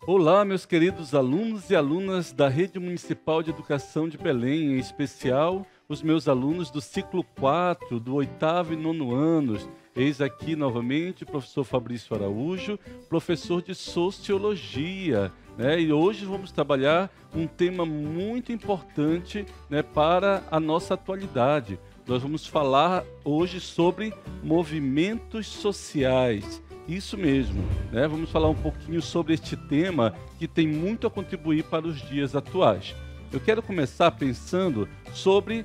Olá, meus queridos alunos e alunas da Rede Municipal de Educação de Belém, em especial os meus alunos do ciclo 4, do oitavo e nono anos. Eis aqui novamente o professor Fabrício Araújo, professor de Sociologia, né? E hoje vamos trabalhar um tema muito importante, né, para a nossa atualidade. Nós vamos falar hoje sobre movimentos sociais. Isso mesmo, né? Vamos falar um pouquinho sobre este tema que tem muito a contribuir para os dias atuais. Eu quero começar pensando sobre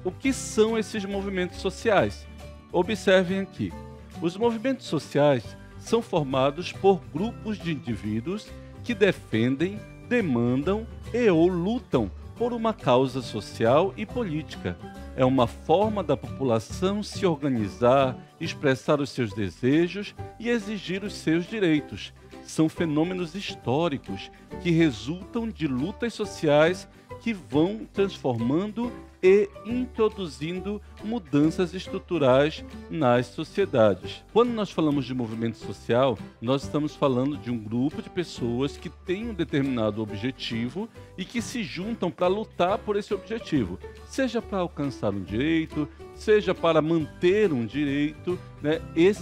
o que são esses movimentos sociais. Observem aqui. Os movimentos sociais são formados por grupos de indivíduos que defendem, demandam e ou lutam por uma causa social e política. É uma forma da população se organizar, expressar os seus desejos e exigir os seus direitos. São fenômenos históricos que resultam de lutas sociais que vão transformando e introduzindo mudanças estruturais nas sociedades. Quando nós falamos de movimento social, nós estamos falando de um grupo de pessoas que têm um determinado objetivo e que se juntam para lutar por esse objetivo, seja para alcançar um direito, seja para manter um direito, né?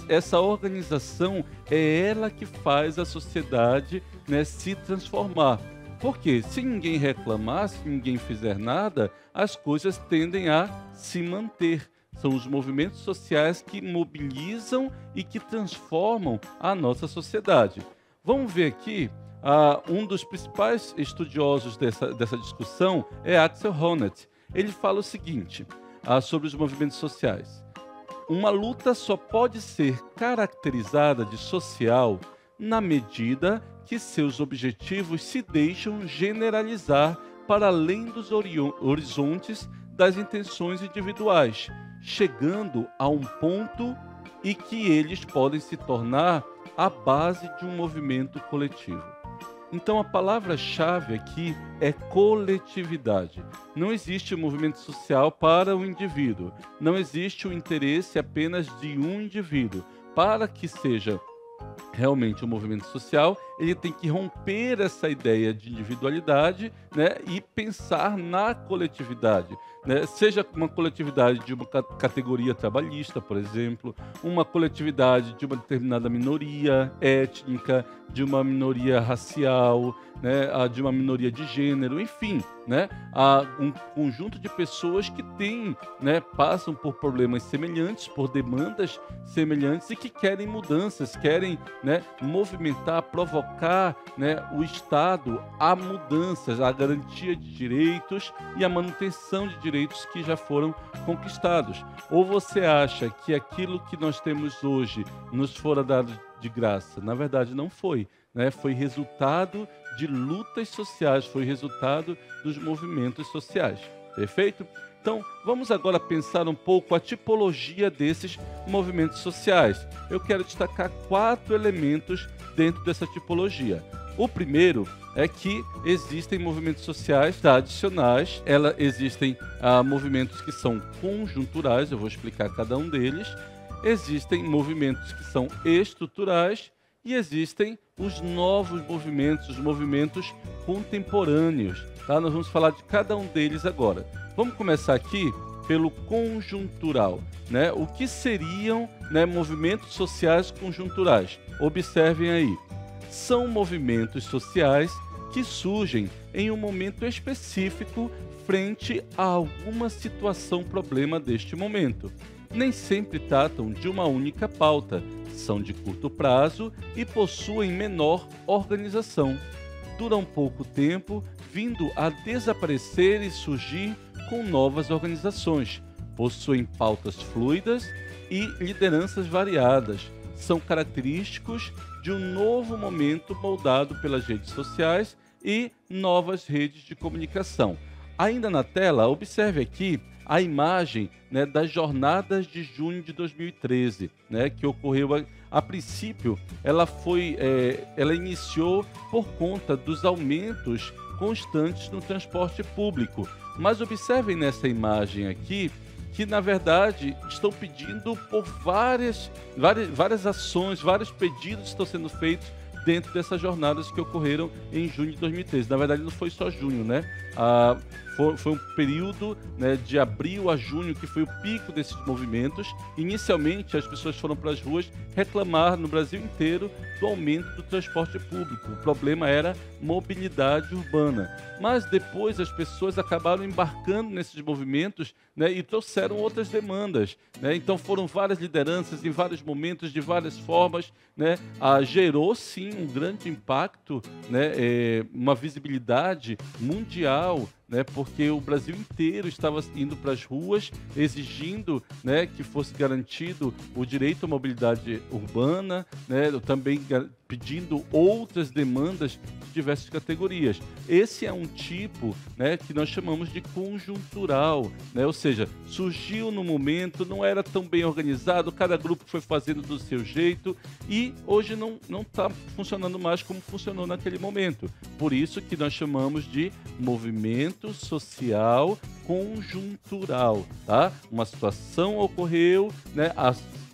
Essa organização é ela que faz a sociedade, né, se transformar. Porque se ninguém reclamar, se ninguém fizer nada, as coisas tendem a se manter. São os movimentos sociais que mobilizam e que transformam a nossa sociedade. Vamos ver aqui, um dos principais estudiosos dessa discussão é Axel Honneth. Ele fala o seguinte, sobre os movimentos sociais. Uma luta só pode ser caracterizada de social na medida que seus objetivos se deixam generalizar para além dos horizontes das intenções individuais, chegando a um ponto em que eles podem se tornar a base de um movimento coletivo. Então a palavra-chave aqui é coletividade. Não existe movimento social para o indivíduo, não existe o interesse apenas de um indivíduo. Para que seja realmente um movimento social, ele tem que romper essa ideia de individualidade, né, e pensar na coletividade, né? Seja uma coletividade de uma categoria trabalhista, por exemplo, uma coletividade de uma determinada minoria étnica, de uma minoria racial, né, de uma minoria de gênero, enfim, né, um conjunto de pessoas que têm, né, passam por problemas semelhantes, por demandas semelhantes e que querem mudanças, querem, né, movimentar, provocar, né, o Estado a mudanças, a garantia de direitos e a manutenção de direitos que já foram conquistados. Ou você acha que aquilo que nós temos hoje nos fora dado de graça? Na verdade, não foi, né? Foi resultado de lutas sociais, foi resultado dos movimentos sociais. Perfeito? Então, vamos agora pensar um pouco a tipologia desses movimentos sociais. Eu quero destacar 4 elementos dentro dessa tipologia. O primeiro é que existem movimentos sociais tradicionais, existem movimentos que são conjunturais, eu vou explicar cada um deles. Existem movimentos que são estruturais e existem os novos movimentos, os movimentos contemporâneos. Tá? Nós vamos falar de cada um deles agora. Vamos começar aqui pelo conjuntural, né? O que seriam, né, movimentos sociais conjunturais? Observem aí. São movimentos sociais que surgem em um momento específico frente a alguma situação, problema deste momento. Nem sempre tratam de uma única pauta, são de curto prazo e possuem menor organização. Duram pouco tempo, vindo a desaparecer e surgir com novas organizações. Possuem pautas fluidas e lideranças variadas. São característicos de um novo momento moldado pelas redes sociais e novas redes de comunicação. Ainda na tela, observe aqui a imagem, né, das jornadas de junho de 2013, né, que ocorreu a princípio, ela iniciou por conta dos aumentos constantes no transporte público. Mas observem nessa imagem aqui que, na verdade, estão pedindo por várias ações, vários pedidos estão sendo feitos dentro dessas jornadas que ocorreram em junho de 2013. Na verdade, não foi só junho, né? Foi um período, né, de abril a junho que foi o pico desses movimentos. Inicialmente, as pessoas foram para as ruas reclamar no Brasil inteiro do aumento do transporte público. O problema era mobilidade urbana. Mas depois as pessoas acabaram embarcando nesses movimentos, né, e trouxeram outras demandas, né? Então foram várias lideranças em vários momentos, de várias formas, né? Gerou sim um grande impacto, né? Uma visibilidade mundial, né, porque o Brasil inteiro estava indo para as ruas exigindo, né, que fosse garantido o direito à mobilidade urbana, né, também pedindo outras demandas de diversas categorias. Esse é um tipo, né, que nós chamamos de conjuntural, né, ou seja, surgiu no momento, não era tão bem organizado, cada grupo foi fazendo do seu jeito e hoje não está funcionando mais como funcionou naquele momento. Por isso que nós chamamos de movimento social conjuntural, tá? Uma situação ocorreu, né?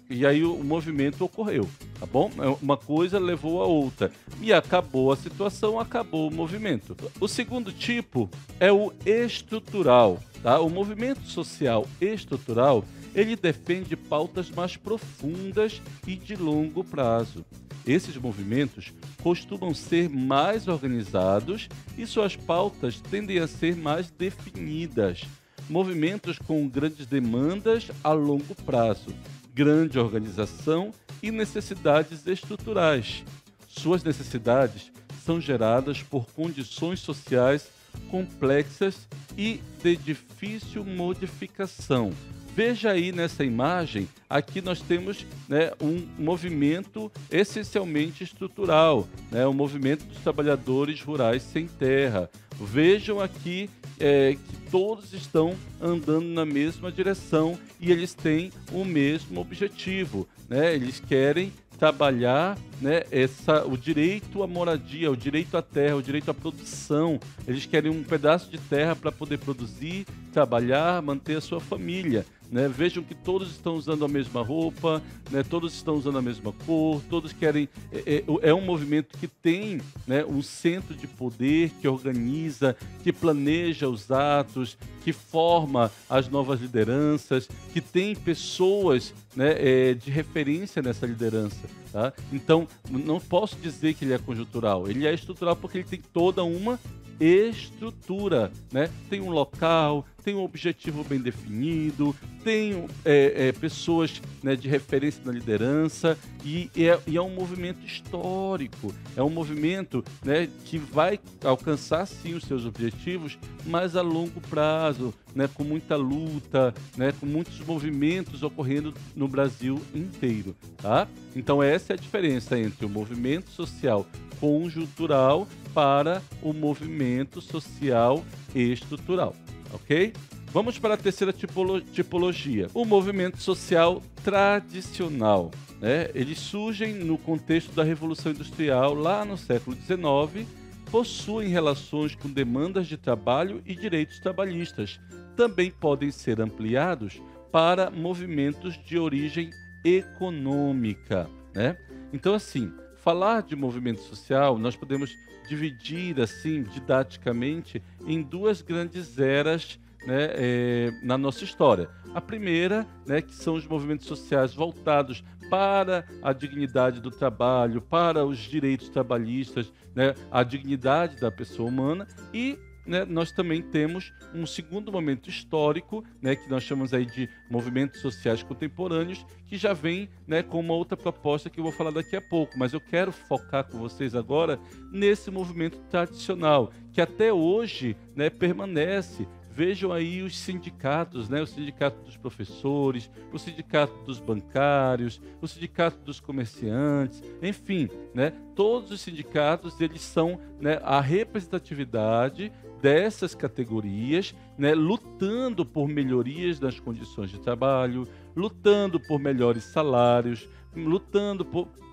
E aí o movimento ocorreu, tá bom? Uma coisa levou a outra e acabou a situação, acabou o movimento. O segundo tipo é o estrutural, tá? O movimento social estrutural, ele defende pautas mais profundas e de longo prazo. Esses movimentos costumam ser mais organizados e suas pautas tendem a ser mais definidas. Movimentos com grandes demandas a longo prazo, grande organização e necessidades estruturais. Suas necessidades são geradas por condições sociais complexas e de difícil modificação. Veja aí nessa imagem, aqui nós temos, né, um movimento essencialmente estrutural, né, o movimento dos trabalhadores rurais sem terra. Vejam aqui que todos estão andando na mesma direção e eles têm o mesmo objetivo, né? Eles querem trabalhar, né, o direito à moradia, o direito à terra, o direito à produção. Eles querem um pedaço de terra para poder produzir, trabalhar, manter a sua família, né? Vejam que todos estão usando a mesma roupa, né? Todos estão usando a mesma cor, todos querem... É um movimento que tem, né, um centro de poder, que organiza, que planeja os atos, que forma as novas lideranças, que tem pessoas, né, de referência nessa liderança. Tá? Então, não posso dizer que ele é conjuntural. Ele é estrutural porque ele tem toda uma estrutura, né? Tem um local, tem um objetivo bem definido, tem pessoas, né, de referência na liderança e é um movimento histórico, é um movimento, né, que vai alcançar sim os seus objetivos, mas a longo prazo, né, com muita luta, né, com muitos movimentos ocorrendo no Brasil inteiro, tá? Então essa é a diferença entre o movimento social conjuntural para o movimento social estrutural, ok? Vamos para a terceira tipologia, o movimento social tradicional, né? Eles surgem no contexto da Revolução Industrial, lá no século XIX, possuem relações com demandas de trabalho e direitos trabalhistas. Também podem ser ampliados para movimentos de origem econômica, né? Então, assim, falar de movimento social, nós podemos dividir, assim, didaticamente, em duas grandes eras, né, na nossa história. A primeira, né, que são os movimentos sociais voltados para a dignidade do trabalho, para os direitos trabalhistas, né, a dignidade da pessoa humana e, né, nós também temos um segundo momento histórico, né, que nós chamamos aí de movimentos sociais contemporâneos, que já vem, né, com uma outra proposta que eu vou falar daqui a pouco, mas eu quero focar com vocês agora nesse movimento tradicional, que até hoje, né, permanece. Vejam aí os sindicatos, né? O sindicato dos professores, o sindicato dos bancários, o sindicato dos comerciantes, enfim, né? Todos os sindicatos, eles são, né, a representatividade dessas categorias, né, lutando por melhorias nas condições de trabalho, lutando por melhores salários, lutando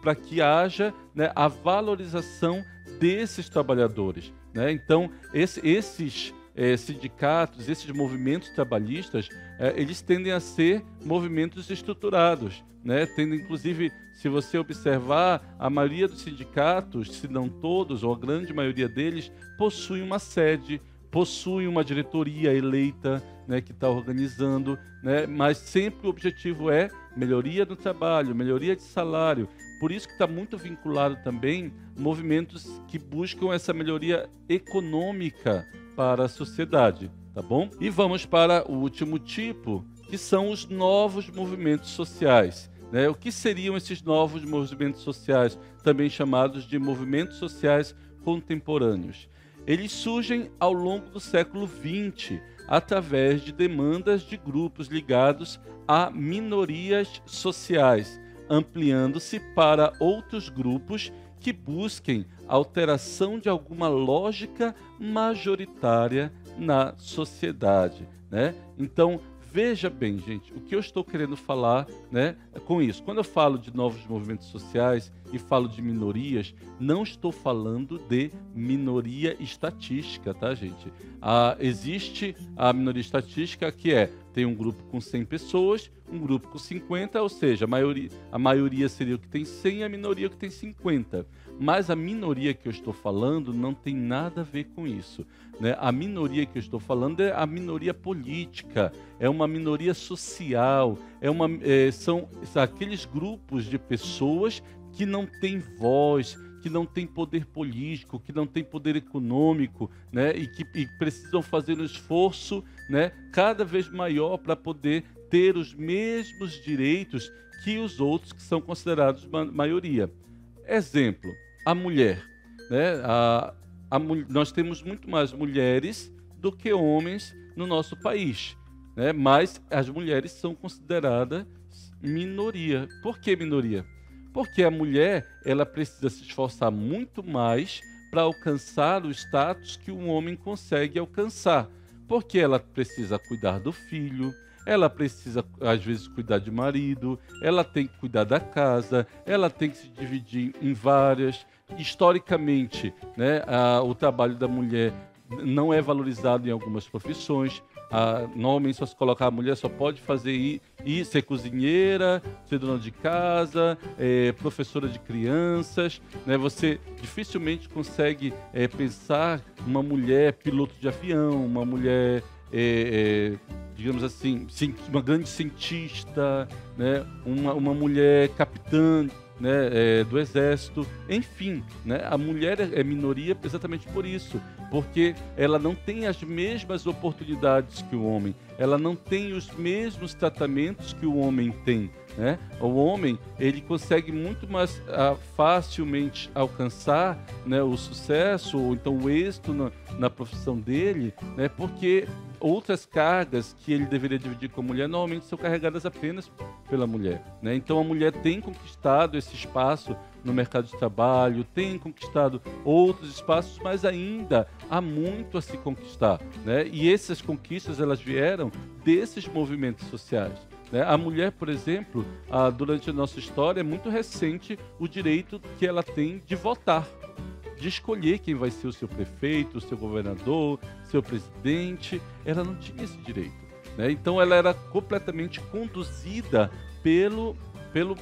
para que haja, né, a valorização desses trabalhadores, né? Então, esses sindicatos, esses movimentos trabalhistas, eles tendem a ser movimentos estruturados, né? Tendem, inclusive, se você observar, a maioria dos sindicatos, se não todos, ou a grande maioria deles, possui uma sede, possui uma diretoria eleita, né, que está organizando, né? Mas sempre o objetivo é melhoria do trabalho, melhoria de salário. Por isso que está muito vinculado também movimentos que buscam essa melhoria econômica para a sociedade, tá bom? E vamos para o último tipo, que são os novos movimentos sociais, né? O que seriam esses novos movimentos sociais, também chamados de movimentos sociais contemporâneos? Eles surgem ao longo do século XX, através de demandas de grupos ligados a minorias sociais, ampliando-se para outros grupos que busquem alteração de alguma lógica majoritária na sociedade, né? Então, veja bem, gente, o que eu estou querendo falar, né, com isso. Quando eu falo de novos movimentos sociais e falo de minorias, não estou falando de minoria estatística, tá, gente? Existe a minoria estatística que tem um grupo com 100 pessoas, um grupo com 50, ou seja, a maioria seria o que tem 100 e a minoria o que tem 50. Mas a minoria que eu estou falando não tem nada a ver com isso, né? A minoria que eu estou falando é a minoria política, é uma minoria social, são aqueles grupos de pessoas que não têm voz, que não têm poder político, que não têm poder econômico, né? E que precisam fazer um esforço, né, cada vez maior para poder ter os mesmos direitos que os outros que são considerados maioria. Exemplo, a mulher, né? Nós temos muito mais mulheres do que homens no nosso país, né? Mas as mulheres são consideradas minoria. Por que minoria? Porque a mulher, ela precisa se esforçar muito mais para alcançar o status que um homem consegue alcançar. Porque ela precisa cuidar do filho, ela precisa, às vezes, cuidar de marido, ela tem que cuidar da casa, ela tem que se dividir em várias. Historicamente, né, o trabalho da mulher não é valorizado em algumas profissões. Normalmente só se colocar a mulher só pode fazer ser cozinheira, ser dona de casa, professora de crianças, né? Você dificilmente consegue pensar uma mulher piloto de avião, uma mulher digamos assim, uma grande cientista, né? Uma mulher capitã, né, do exército, enfim, né, a mulher é minoria exatamente por isso, porque ela não tem as mesmas oportunidades que o homem, ela não tem os mesmos tratamentos que o homem tem, né? O homem, ele consegue muito mais facilmente alcançar, né, o sucesso ou então o êxito na profissão dele, né, porque outras cargas que ele deveria dividir com a mulher normalmente são carregadas apenas pela mulher, né? Então a mulher tem conquistado esse espaço no mercado de trabalho, tem conquistado outros espaços, mas ainda há muito a se conquistar, né? E essas conquistas, elas vieram desses movimentos sociais, né? A mulher, por exemplo, durante a nossa história, é muito recente o direito que ela tem de votar, de escolher quem vai ser o seu prefeito, o seu governador, seu presidente. Ela não tinha esse direito, né? Então ela era completamente conduzida pelo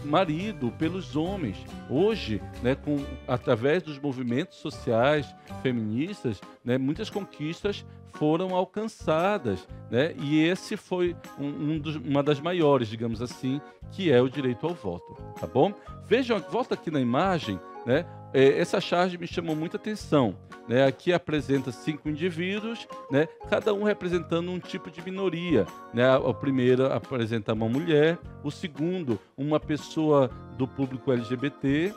marido, pelos homens. Hoje, né, através dos movimentos sociais feministas, né, muitas conquistas foram alcançadas, né? E esse foi uma das maiores, digamos assim, que é o direito ao voto, tá bom? Vejam, volta aqui na imagem, né? Essa charge me chamou muita atenção, né? Aqui apresenta 5 indivíduos, né? Cada um representando um tipo de minoria, né? O primeiro apresenta uma mulher, o segundo uma pessoa do público LGBT,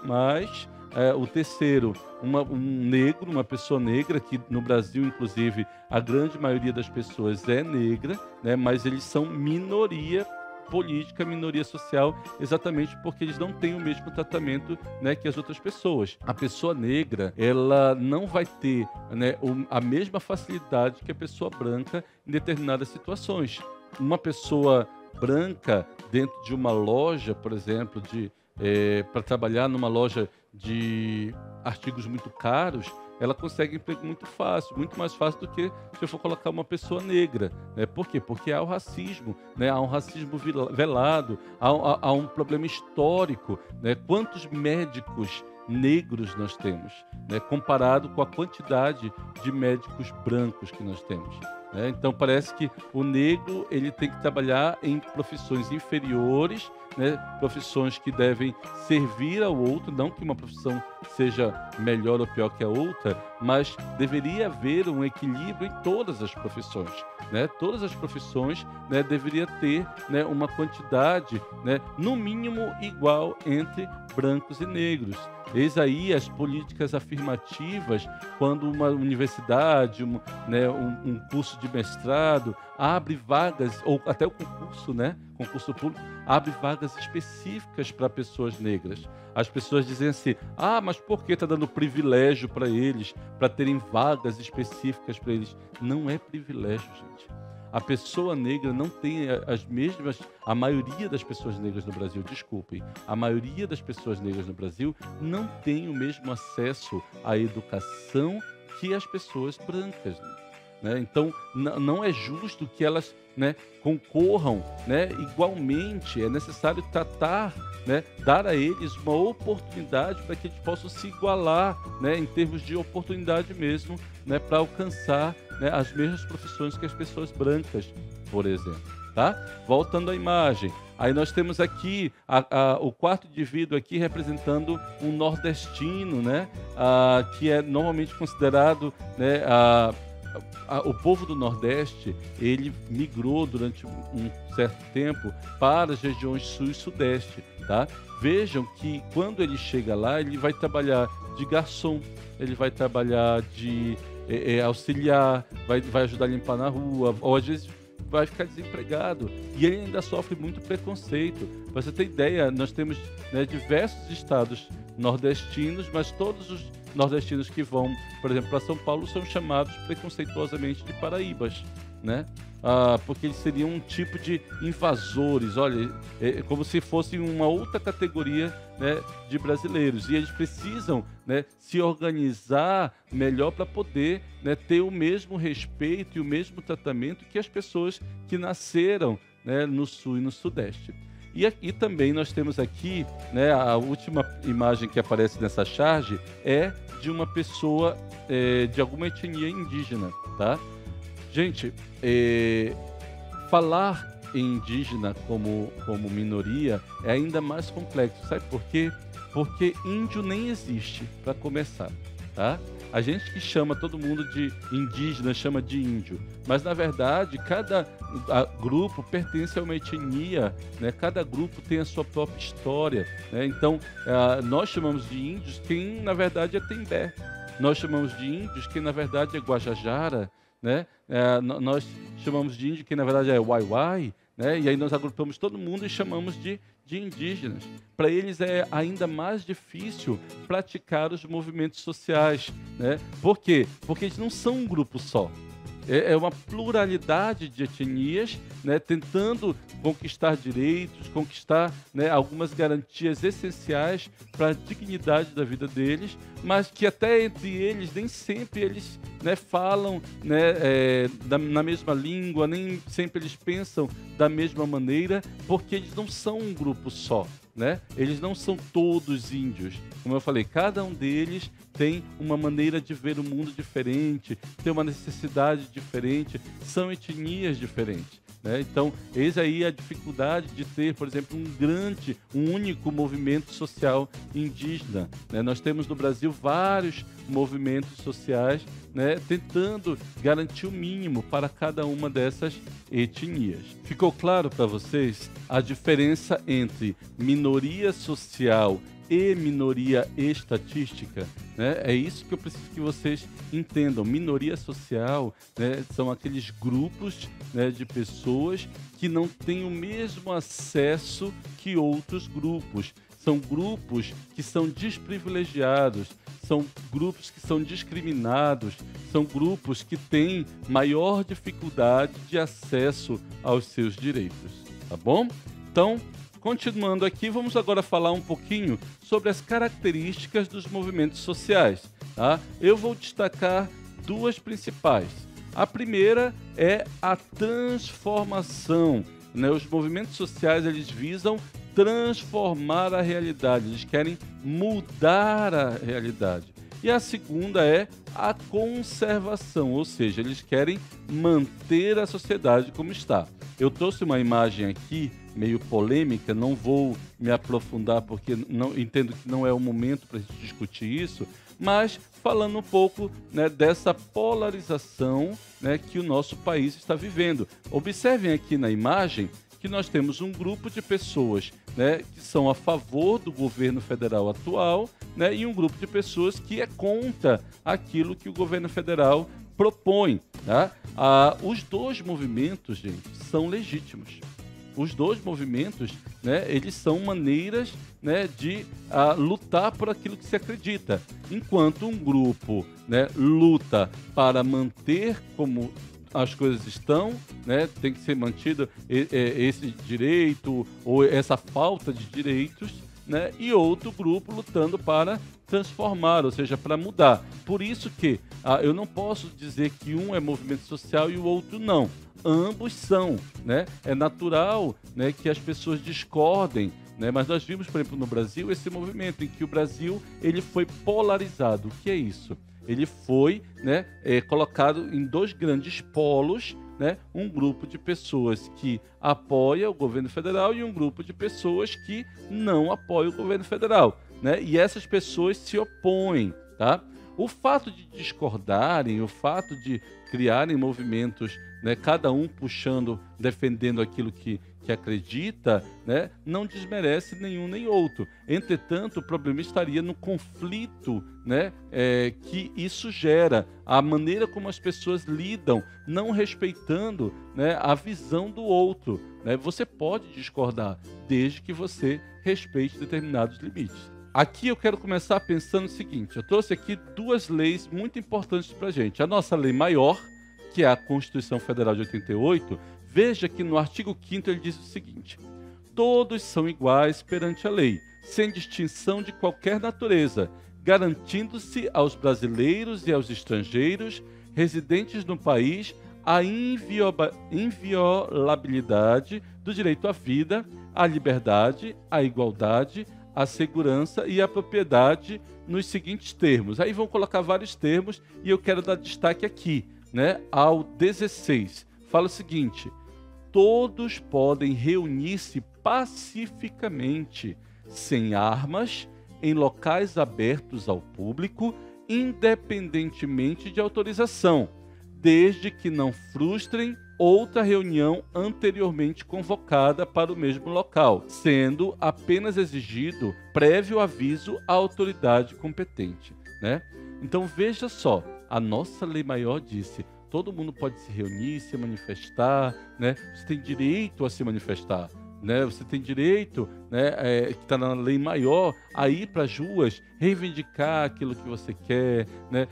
o terceiro um negro, uma pessoa negra, que no Brasil, inclusive, a grande maioria das pessoas é negra, né? Mas eles são minoria política, minoria social, exatamente porque eles não têm o mesmo tratamento, né, que as outras pessoas. A pessoa negra, ela não vai ter, né, a mesma facilidade que a pessoa branca em determinadas situações. Uma pessoa branca dentro de uma loja, por exemplo, para trabalhar numa loja de artigos muito caros, ela consegue emprego muito fácil, muito mais fácil do que se eu for colocar uma pessoa negra, né? Por quê? Porque há o racismo, né? Há um racismo velado, há um problema histórico, né? Quantos médicos negros nós temos, né? Comparado com a quantidade de médicos brancos que nós temos, né? Então parece que o negro ele tem que trabalhar em profissões inferiores, né? Profissões que devem servir ao outro, não que uma profissão seja melhor ou pior que a outra, mas deveria haver um equilíbrio em todas as profissões, né? Todas as profissões, né, deveria ter, né, uma quantidade, né, no mínimo igual entre brancos e negros. Eis aí as políticas afirmativas, quando uma universidade, um curso de mestrado abre vagas, ou até o concurso, né, concurso público, abre vagas específicas para pessoas negras. As pessoas dizem assim, mas por que está dando privilégio para eles, para terem vagas específicas para eles? Não é privilégio, gente. A pessoa negra não tem as mesmas... A maioria das pessoas negras no Brasil, desculpem, a maioria das pessoas negras no Brasil não tem o mesmo acesso à educação que as pessoas brancas, né? Então, não é justo que elas, né, concorram, né, igualmente. É necessário tratar, né, dar a eles uma oportunidade para que eles possam se igualar, né, em termos de oportunidade mesmo, né, para alcançar, né, as mesmas profissões que as pessoas brancas, por exemplo. Tá? Voltando à imagem, aí nós temos aqui o quarto indivíduo aqui representando um nordestino, né, que é normalmente considerado, né, o povo do Nordeste. Ele migrou durante um certo tempo para as regiões Sul e Sudeste, tá? Vejam que quando ele chega lá, ele vai trabalhar de garçom, ele vai trabalhar de auxiliar, vai ajudar a limpar na rua, ou às vezes vai ficar desempregado, e ele ainda sofre muito preconceito. Para você ter ideia, nós temos, né, diversos estados nordestinos, mas todos os nordestinos que vão, por exemplo, para São Paulo são chamados preconceituosamente de paraíbas, né? Porque eles seriam um tipo de invasores, olha, como se fossem uma outra categoria, né, de brasileiros, e eles precisam, né, se organizar melhor para poder, né, ter o mesmo respeito e o mesmo tratamento que as pessoas que nasceram, né, no Sul e no Sudeste. E aqui também nós temos aqui, né, a última imagem que aparece nessa charge é de uma pessoa de alguma etnia indígena, tá? Gente, falar em indígena como minoria é ainda mais complexo. Sabe por quê? Porque índio nem existe, para começar, tá? A gente que chama todo mundo de indígena, chama de índio. Mas, na verdade, cada grupo pertence a uma etnia, né? Cada grupo tem a sua própria história, né? Então, nós chamamos de índios quem, na verdade, é Tembé. Nós chamamos de índios quem, na verdade, é Guajajara, né? Nós chamamos de índio quem, na verdade, é Wai-Wai, né? E aí nós agrupamos todo mundo e chamamos de indígenas. Para eles é ainda mais difícil praticar os movimentos sociais, né? Por quê? Porque eles não são um grupo só. É uma pluralidade de etnias, né, tentando conquistar direitos, conquistar, né, algumas garantias essenciais para a dignidade da vida deles, mas que até entre eles nem sempre eles, né, falam, né, na mesma língua, nem sempre eles pensam da mesma maneira, porque eles não são um grupo só, né? Eles não são todos índios. Como eu falei, cada um deles tem uma maneira de ver o mundo diferente, tem uma necessidade diferente, são etnias diferentes, né? Então, eis aí a dificuldade de ter, por exemplo, um único movimento social indígena, né? Nós temos no Brasil vários movimentos sociais, né, tentando garantir o mínimo para cada uma dessas etnias. Ficou claro para vocês a diferença entre minoria social e minoria estatística, né? É isso que eu preciso que vocês entendam. Minoria social, né, são aqueles grupos, né, de pessoas que não têm o mesmo acesso que outros grupos. São grupos que são desprivilegiados, são grupos que são discriminados, são grupos que têm maior dificuldade de acesso aos seus direitos, tá bom? Então, continuando aqui, vamos agora falar um pouquinho sobre as características dos movimentos sociais. Tá? Eu vou destacar duas principais. A primeira é a transformação. Né? Os movimentos sociais, eles visam transformar a realidade, eles querem mudar a realidade. E a segunda é a conservação, ou seja, eles querem manter a sociedade como está. Eu trouxe uma imagem aqui, meio polêmica, não vou me aprofundar porque não entendo que não é o momento para a gente discutir isso, mas falando um pouco, né, dessa polarização, né, que o nosso país está vivendo. Observem aqui na imagem que nós temos um grupo de pessoas, né, que são a favor do governo federal atual, né, e um grupo de pessoas que é contra aquilo que o governo federal propõe. Tá? Os dois movimentos, gente, são legítimos. Os dois movimentos, né, eles são maneiras, né, de lutar por aquilo que se acredita. Enquanto um grupo, né, luta para manter como as coisas estão, né, tem que ser mantido esse direito ou essa falta de direitos, né, e outro grupo lutando para transformar, ou seja, para mudar. Por isso que eu não posso dizer que um é movimento social e o outro não. Ambos são, né? É natural, né, que as pessoas discordem, né? Mas nós vimos, por exemplo, no Brasil, esse movimento em que o Brasil ele foi polarizado. O que é isso? Ele foi, né, colocado em dois grandes polos, né, um grupo de pessoas que apoia o governo federal e um grupo de pessoas que não apoia o governo federal, né? E essas pessoas se opõem, tá? O fato de discordarem, o fato de criarem movimentos, né, cada um puxando, defendendo aquilo que acredita, né, não desmerece nenhum nem outro. Entretanto, o problema estaria no conflito, né, que isso gera, a maneira como as pessoas lidam, não respeitando, né, a visão do outro. Né? Você pode discordar, desde que você respeite determinados limites. Aqui eu quero começar pensando o seguinte, eu trouxe aqui duas leis muito importantes para a gente. A nossa lei maior, que é a Constituição Federal de 88, veja que no artigo 5º ele diz o seguinte: todos são iguais perante a lei, sem distinção de qualquer natureza, garantindo-se aos brasileiros e aos estrangeiros residentes no país a inviolabilidade do direito à vida, à liberdade, à igualdade, à segurança e à propriedade nos seguintes termos. Aí vão colocar vários termos e eu quero dar destaque aqui, né, ao 16. Fala o seguinte: todos podem reunir-se pacificamente, sem armas, em locais abertos ao público, independentemente de autorização, desde que não frustrem outra reunião anteriormente convocada para o mesmo local, sendo apenas exigido prévio aviso à autoridade competente, né? Então veja só, a nossa lei maior disse: todo mundo pode se reunir, se manifestar, né? Você tem direito a se manifestar, né? Você tem direito, né, que está na lei maior, a ir para as ruas, reivindicar aquilo que você quer, né?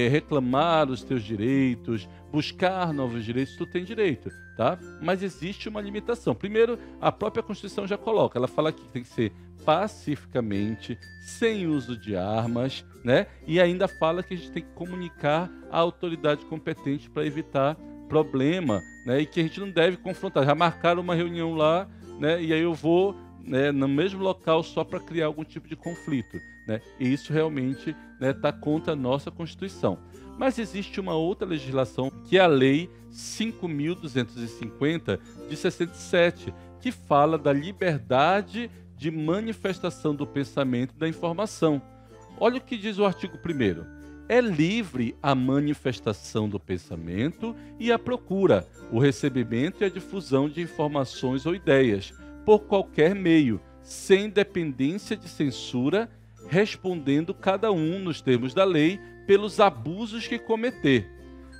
Reclamar os teus direitos, buscar novos direitos, tu tem direito, tá? Mas existe uma limitação. Primeiro, a própria Constituição já coloca, ela fala que tem que ser pacificamente, sem uso de armas, né? E ainda fala que a gente tem que comunicar à autoridade competente para evitar problema, né? E que a gente não deve confrontar. Já marcaram uma reunião lá, né? E aí eu vou, né, no mesmo local só para criar algum tipo de conflito, né? E isso realmente, né, está contra a nossa Constituição. Mas existe uma outra legislação, que é a Lei 5.250 de 67, que fala da liberdade de manifestação do pensamento e da informação. Olha o que diz o artigo 1º. É livre a manifestação do pensamento e a procura, o recebimento e a difusão de informações ou ideias, por qualquer meio, sem dependência de censura, respondendo cada um, nos termos da lei, pelos abusos que cometer.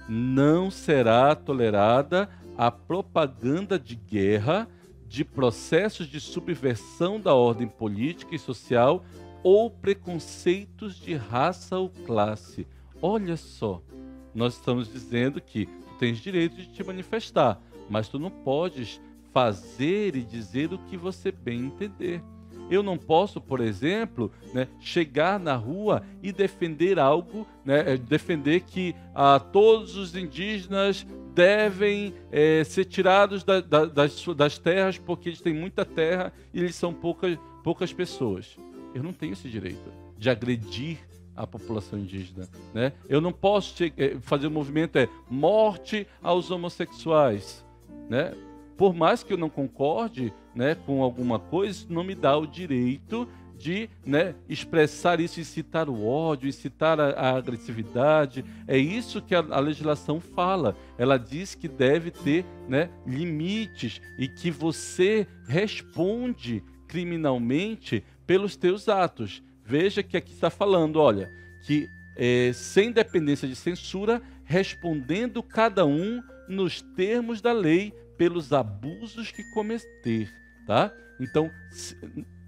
Não será tolerada a propaganda de guerra, de processos de subversão da ordem política e social ou preconceitos de raça ou classe. Olha só, nós estamos dizendo que tu tens direito de te manifestar, mas tu não podes fazer e dizer o que você bem entender. Eu não posso, por exemplo, né, chegar na rua e defender algo, né, defender que todos os indígenas devem ser tirados das terras porque eles têm muita terra e eles são poucas pessoas. Eu não tenho esse direito de agredir a população indígena, né? Eu não posso fazer o movimento morte aos homossexuais, né? Por mais que eu não concorde, né, com alguma coisa, isso não me dá o direito de, né, expressar isso, incitar o ódio, incitar a agressividade. É isso que a legislação fala. Ela diz que deve ter, né, limites e que você responde criminalmente pelos teus atos. Veja que aqui está falando, olha, que sem dependência de censura, respondendo cada um nos termos da lei pelos abusos que cometer, tá? Então,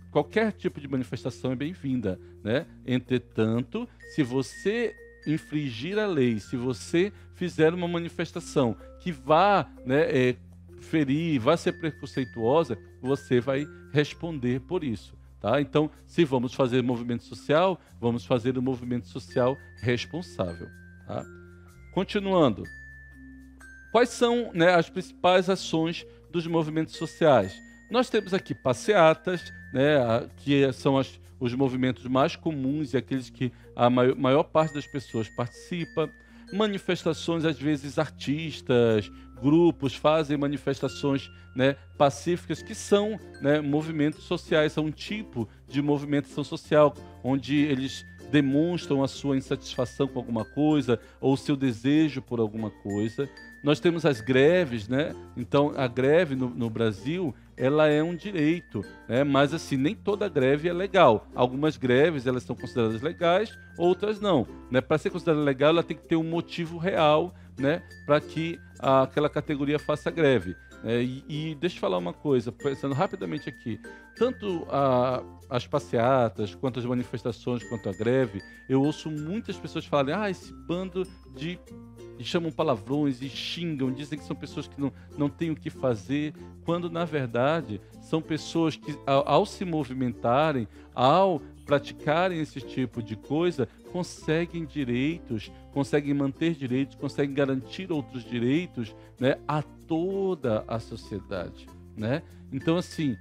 qualquer tipo de manifestação é bem-vinda, né? Entretanto, se você infringir a lei, se você fizer uma manifestação que vá, né, ferir, vá ser preconceituosa, você vai responder por isso, tá? Então, se vamos fazer movimento social, vamos fazer um movimento social responsável, tá? Continuando. Quais são, né, as principais ações dos movimentos sociais? Nós temos aqui passeatas, né, que são os movimentos mais comuns e aqueles que a maior parte das pessoas participa. Manifestações, às vezes artistas, grupos fazem manifestações, né, pacíficas, que são, né, movimentos sociais, são um tipo de movimentação social, onde eles demonstram a sua insatisfação com alguma coisa ou o seu desejo por alguma coisa. Nós temos as greves, né? Então, a greve no Brasil, ela é um direito, né? Mas, assim, nem toda greve é legal. Algumas greves, elas são consideradas legais, outras não, né? Para ser considerada legal, ela tem que ter um motivo real, né, para que aquela categoria faça greve. E deixa eu falar uma coisa, pensando rapidamente aqui. Tanto as passeatas, quanto as manifestações, quanto a greve, eu ouço muitas pessoas falarem: esse bando de... E chamam palavrões e xingam, dizem que são pessoas que não têm o que fazer, quando na verdade são pessoas que ao se movimentarem, ao praticarem esse tipo de coisa, conseguem direitos, conseguem manter direitos, conseguem garantir outros direitos, né, a toda a sociedade, né? Então, assim,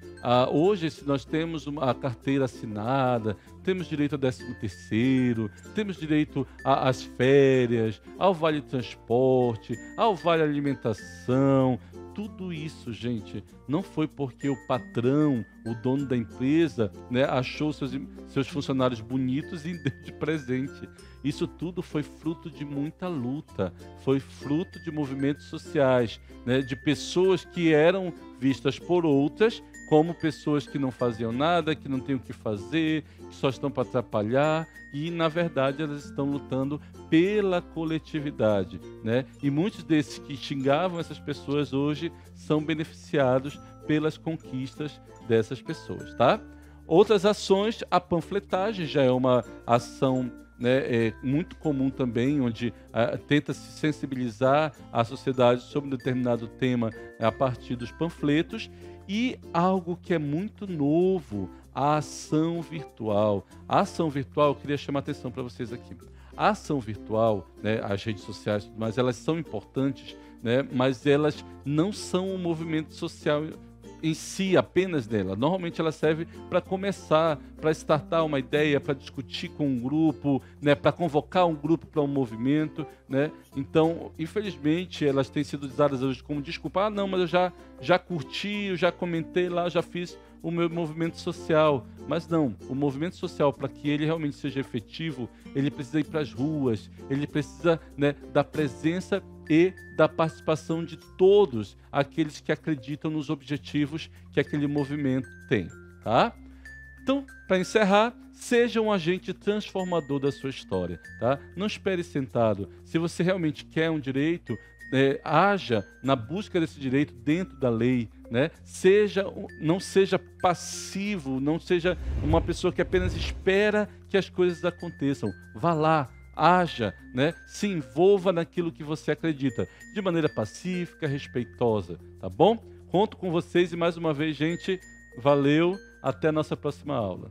hoje nós temos a carteira assinada, temos direito ao 13º, temos direito às férias, ao vale transporte, ao vale alimentação. Tudo isso, gente, não foi porque o patrão, o dono da empresa, né, achou seus funcionários bonitos e deu de presente. Isso tudo foi fruto de muita luta, foi fruto de movimentos sociais, né, de pessoas que eram vistas por outras como pessoas que não faziam nada, que não têm o que fazer, que só estão para atrapalhar, e na verdade elas estão lutando pela coletividade, né? E muitos desses que xingavam essas pessoas hoje são beneficiados pelas conquistas dessas pessoas, tá? Outras ações, a panfletagem já é uma ação, né, muito comum também, onde tenta se sensibilizar a sociedade sobre um determinado tema a partir dos panfletos. E algo que é muito novo, a ação virtual. A ação virtual, eu queria chamar a atenção para vocês aqui. A ação virtual, né, as redes sociais e tudo mais, elas são importantes, né, mas elas não são um movimento social em si, apenas dela. Normalmente ela serve para começar, para startar uma ideia, para discutir com um grupo, né, para convocar um grupo para um movimento, né? Então, infelizmente, elas têm sido usadas hoje como desculpa. Não, mas eu já curti, eu já comentei lá, já fiz o meu movimento social. Mas não, o movimento social, para que ele realmente seja efetivo, ele precisa ir para as ruas, ele precisa, né, da presença e da participação de todos aqueles que acreditam nos objetivos que aquele movimento tem, tá? Então, para encerrar, seja um agente transformador da sua história, tá? Não espere sentado. Se você realmente quer um direito, haja na busca desse direito dentro da lei, né? Não seja passivo, não seja uma pessoa que apenas espera que as coisas aconteçam. Vá lá, haja, né? Se envolva naquilo que você acredita, de maneira pacífica, respeitosa, tá bom? Conto com vocês e mais uma vez, gente, valeu. Até a nossa próxima aula.